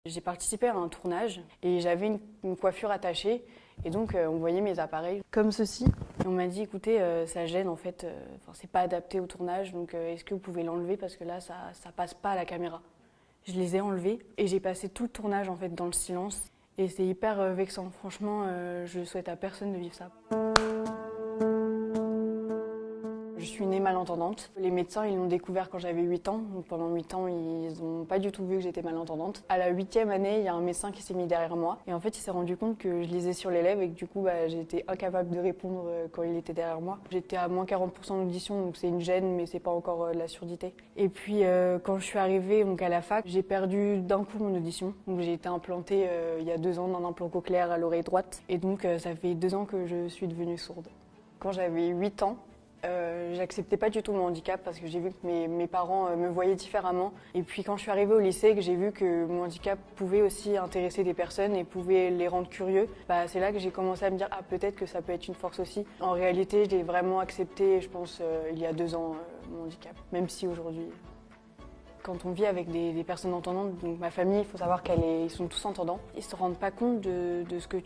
J'ai participé à un tournage et j'avais une coiffure attachée et donc on voyait mes appareils comme ceci. Et on m'a dit écoutez ça gêne en fait, c'est pas adapté au tournage donc est-ce que vous pouvez l'enlever parce que là ça passe pas à la caméra. Je les ai enlevés et j'ai passé tout le tournage en fait dans le silence et c'est hyper vexant. Franchement je souhaite à personne de vivre ça. Je suis née malentendante. Les médecins ils l'ont découvert quand j'avais 8 ans. Donc pendant 8 ans, ils n'ont pas du tout vu que j'étais malentendante. À la 8e année, il y a un médecin qui s'est mis derrière moi. Et en fait, il s'est rendu compte que je lisais sur les lèvres et que du coup, j'étais incapable de répondre quand il était derrière moi. J'étais à moins 40% d'audition, donc c'est une gêne, mais c'est pas encore de la surdité. Et puis, quand je suis arrivée donc, à la fac, j'ai perdu d'un coup mon audition. Donc j'ai été implantée il y a 2 ans d'un implant cochléaire à l'oreille droite. Et donc, ça fait 2 ans que je suis devenue sourde. Quand j'avais 8 ans, j'acceptais pas du tout mon handicap parce que j'ai vu que mes parents me voyaient différemment. Et puis quand je suis arrivée au lycée, que j'ai vu que mon handicap pouvait aussi intéresser des personnes et pouvait les rendre curieux, c'est là que j'ai commencé à me dire ah peut-être que ça peut être une force aussi. En réalité, je l'ai vraiment accepté, je pense, il y a 2 ans, mon handicap. Même si aujourd'hui... Quand on vit avec des personnes entendantes, donc ma famille, il faut savoir qu'ils sont tous entendants. Ils se rendent pas compte de ce que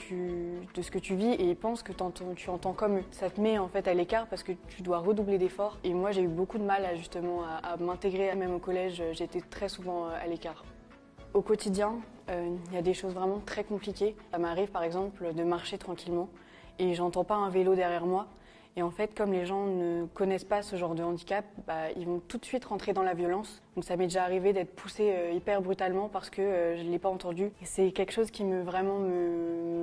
tu vis et ils pensent que tu entends comme eux. Ça te met en fait à l'écart parce que tu dois redoubler d'efforts. Et moi, j'ai eu beaucoup de mal justement à m'intégrer, même au collège, j'étais très souvent à l'écart. Au quotidien, il y a des choses vraiment très compliquées. Ça m'arrive par exemple de marcher tranquillement et j'entends pas un vélo derrière moi. Et en fait, comme les gens ne connaissent pas ce genre de handicap, ils vont tout de suite rentrer dans la violence. Donc ça m'est déjà arrivé d'être poussée hyper brutalement parce que je ne l'ai pas entendu. Et c'est quelque chose qui me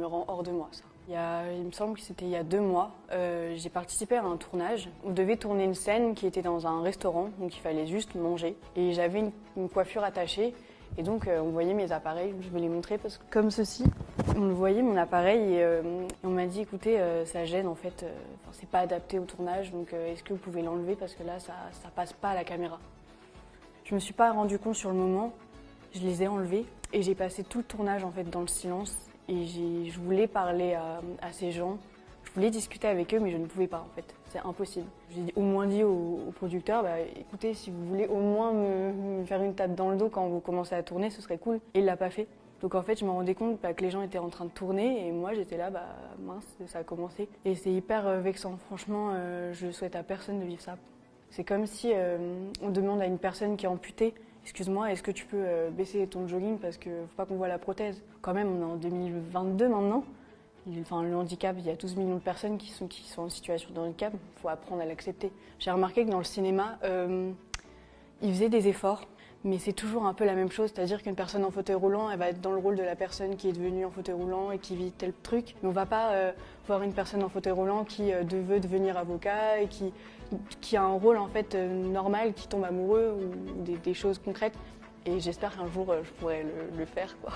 rend hors de moi, ça. Il me semble que c'était il y a 2 mois, j'ai participé à un tournage. On devait tourner une scène qui était dans un restaurant, donc il fallait juste manger. Et j'avais une coiffure attachée. Et donc on voyait mes appareils, je vais les montrer parce que comme ceci, on le voyait mon appareil et on m'a dit écoutez ça gêne en fait, c'est pas adapté au tournage donc est-ce que vous pouvez l'enlever parce que là ça passe pas à la caméra. Je me suis pas rendu compte sur le moment, je les ai enlevés et j'ai passé tout le tournage en fait dans le silence et je voulais parler à ces gens. Je voulais discuter avec eux, mais je ne pouvais pas en fait. C'est impossible. J'ai au moins dit au producteur, écoutez, si vous voulez au moins me faire une tape dans le dos quand vous commencez à tourner, ce serait cool. Et il l'a pas fait. Donc en fait, je me rendais compte que les gens étaient en train de tourner et moi j'étais là, mince, ça a commencé. Et c'est hyper vexant. Franchement, je souhaite à personne de vivre ça. C'est comme si on demande à une personne qui est amputée, excuse-moi, est-ce que tu peux baisser ton jogging parce que faut pas qu'on voit la prothèse. Quand même, on est en 2022 maintenant. Le handicap, il y a 12 millions de personnes qui sont en situation de handicap, il faut apprendre à l'accepter. J'ai remarqué que dans le cinéma, ils faisaient des efforts, mais c'est toujours un peu la même chose, c'est-à-dire qu'une personne en fauteuil roulant, elle va être dans le rôle de la personne qui est devenue en fauteuil roulant et qui vit tel truc, mais on va pas voir une personne en fauteuil roulant qui veut devenir avocat et qui a un rôle en fait normal, qui tombe amoureux ou des choses concrètes. Et j'espère qu'un jour je pourrai le faire, quoi.